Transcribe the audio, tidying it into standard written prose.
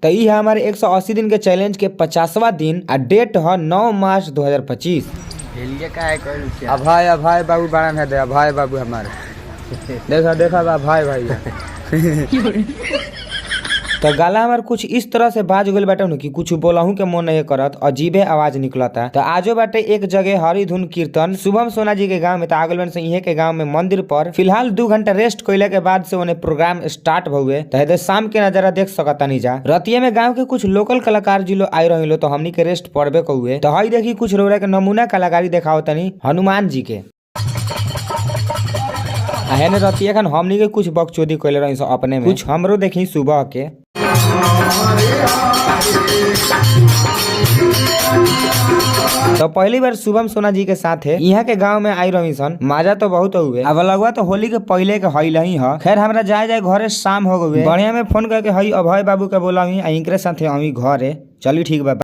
तो ये है हमारे 180 दिन के चैलेंज के 50वां दिन आ डेट है 9 मार्च 2025। अभाय अभाय बाबू बड़ा है दे अभाय बाबू हमारे देखा देखा अभाय भाई तो गाला हमार कुछ इस तरह से बाज गल बाटे कि कुछ बोलहू के मन नहीं करत, अजीबे आवाज निकलता। तो आजो बाटे एक जगह हरि धुन कीर्तन शुभम सोना जी के गांव में, आगल से इहे के गांव में मंदिर पर फिलहाल 2 घंटा रेस्ट कैला के बाद से उन्हें प्रोग्राम स्टार्ट हुए। तो शाम के नजारा देख सकता नहीं जा रतिया में गाँव के कुछ लोकल कलाकार जी लोग आई रही तो हमनी के रेस्ट पड़बे हुए। तो हई देखी कुछ रोड़ा के नमूना कलाकारी दिखाओ तनी हनुमान जी के हेने रतिया खान हमनी के कुछ बकचोदी कैले रही अपने में, कुछ हमरो देखी सुबह के। तो पहली बार शुभम सोना जी के साथ है यहाँ के गांव में आई रही सन, मजा तो बहुत हुए। अब लगवा तो होली के पहले के हई ही है। खैर हमरा जाए घरे शाम हो गए, बढ़िया में फोन करके हई अभय बाबू के बोला इनके साथ घरे चली ठीक बा।